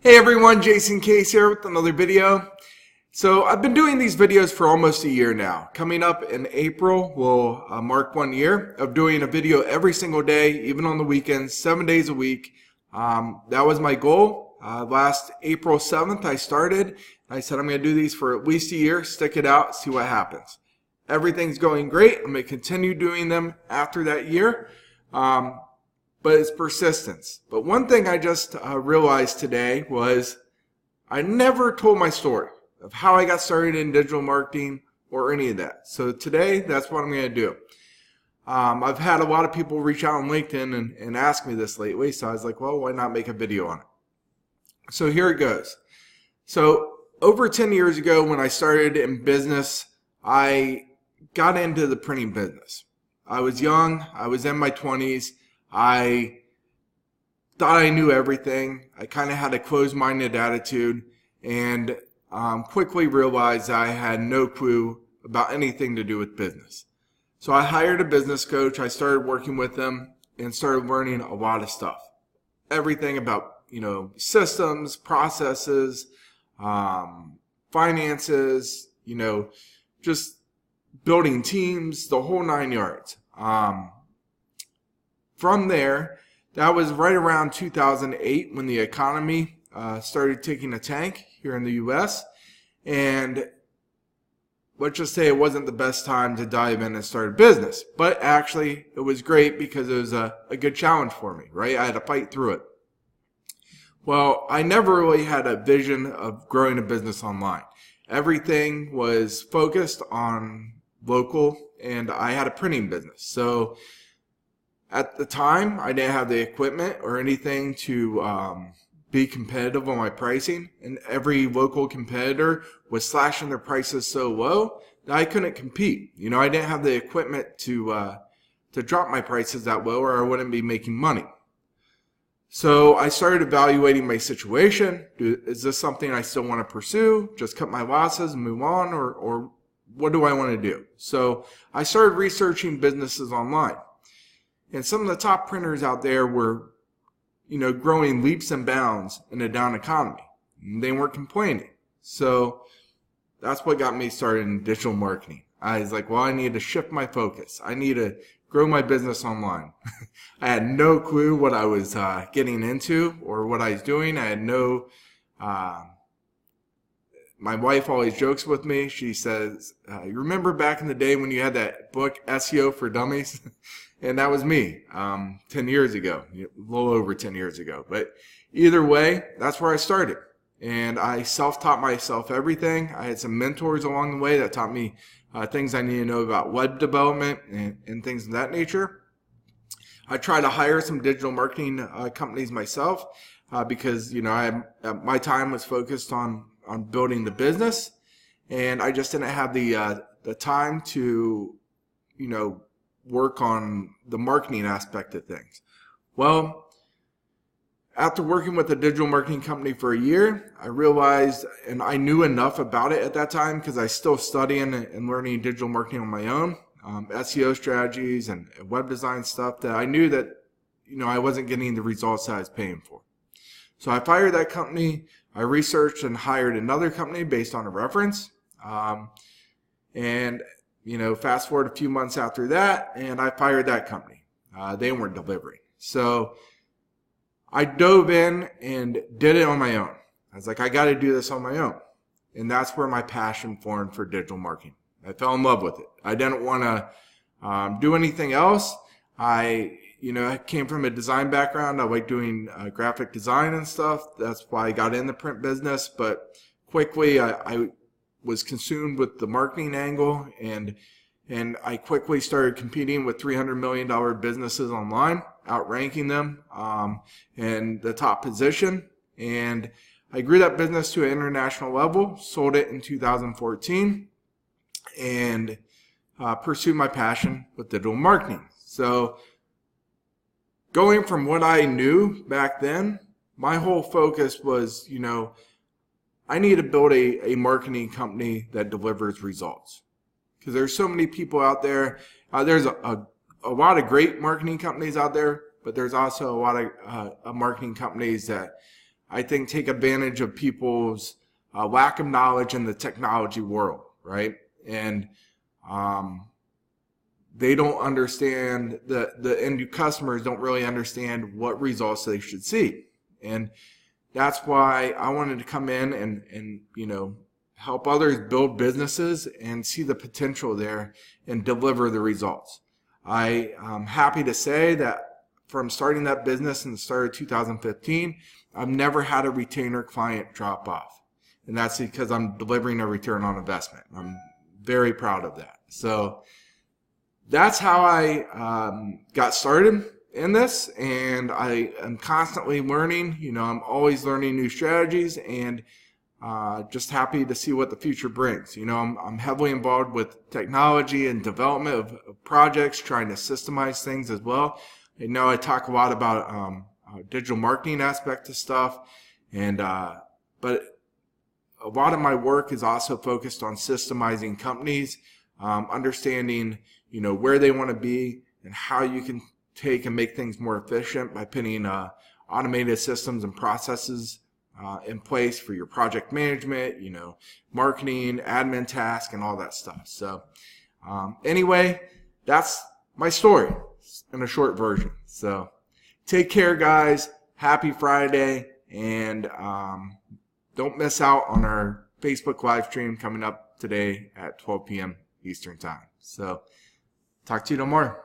Hey everyone, Jason Case here with another video. So I've been doing these videos for almost a year now. Coming up in April will mark 1 year of doing a video every single day, even on the weekends, 7 days a week. That was my goal. Last April 7th I started. I said I'm going to do these for at least a year, stick it out, see what happens. Everything's going great. I'm going to continue doing them after that year. But it's persistence. But one thing I just realized today was I never told my story of how I got started in digital marketing or any of that. So today, that's what I'm going to do. I've had a lot of people reach out on LinkedIn and ask me this lately, so I was like, well, why not make a video on it? So here it goes. So over 10 years ago when I started in business, I got into the printing business. I was young, I was in my 20s. I thought I knew everything. I kind of had a closed-minded attitude and quickly realized I had no clue about anything to do with business. So I hired a business coach. I started working with them and started learning a lot of stuff. Everything about, systems, processes, finances, just building teams, the whole 9 yards. From there, that was right around 2008 when the economy started taking a tank here in the U.S. And let's just say it wasn't the best time to dive in and start a business. But actually, it was great because it was a good challenge for me, right? I had to fight through it. Well, I never really had a vision of growing a business online. Everything was focused on local, and I had a printing business. So at the time, I didn't have the equipment or anything to be competitive on my pricing, and every local competitor was slashing their prices so low that I couldn't compete. I didn't have the equipment to drop my prices that low, or I wouldn't be making money. So I started evaluating my situation. Is this something I still want to pursue? Just cut my losses and move on, or what do I want to do? So I started researching businesses online. And some of the top printers out there were, growing leaps and bounds in a down economy. And they weren't complaining. So that's what got me started in digital marketing. I was like, well, I need to shift my focus. I need to grow my business online. I had no clue what I was getting into or what I was doing. I had no... My wife always jokes with me. She says, you remember back in the day when you had that book, SEO for Dummies? And that was me 10 years ago, a little over 10 years ago. But either way, that's where I started. And I self-taught myself everything. I had some mentors along the way that taught me things I need to know about web development and things of that nature. I tried to hire some digital marketing companies myself because, my time was focused on building the business. And I just didn't have the time to, work on the marketing aspect of things. Well, after working with a digital marketing company for a year, I realized, and I knew enough about it at that time because I still studying and learning digital marketing on my own, SEO strategies and web design stuff, that I knew that, I wasn't getting the results that I was paying for. So I fired that company. I researched and hired another company based on a reference. Fast forward a few months after that, and I fired that company. They weren't delivering. So I dove in and did it on my own. I was like, I got to do this on my own. And that's where my passion formed for digital marketing. I fell in love with it. I didn't want to do anything else. I came from a design background. I like doing graphic design and stuff. That's why I got in the print business. But quickly, I was consumed with the marketing angle, and I quickly started competing with $300 million businesses online, outranking them in the top position. And I grew that business to an international level, sold it in 2014, and pursued my passion with digital marketing. So going from what I knew back then, my whole focus was, I need to build a marketing company that delivers results. Because there's so many people out there. There's a lot of great marketing companies out there, but there's also a lot of marketing companies that I think, take advantage of people's lack of knowledge in the technology world, right? And they don't understand, the end customers don't really understand what results they should see. And that's why I wanted to come in and help others build businesses and see the potential there and deliver the results. I'm happy to say that from starting that business in the start of 2015, I've never had a retainer client drop off. And that's because I'm delivering a return on investment. I'm very proud of that. So that's how I got started in this, and I am constantly learning. I'm always learning new strategies, and just happy to see what the future brings. I'm heavily involved with technology and development of projects, trying to systemize things as well. I know I talk a lot about digital marketing aspect of stuff, but a lot of my work is also focused on systemizing companies, understanding where they want to be and how you can take and make things more efficient by putting automated systems and processes in place for your project management, marketing, admin tasks, and all that stuff. So anyway, that's my story in a short version. So take care, guys. Happy Friday, and don't miss out on our Facebook live stream coming up today at 12 p.m. Eastern time. So talk to you tomorrow.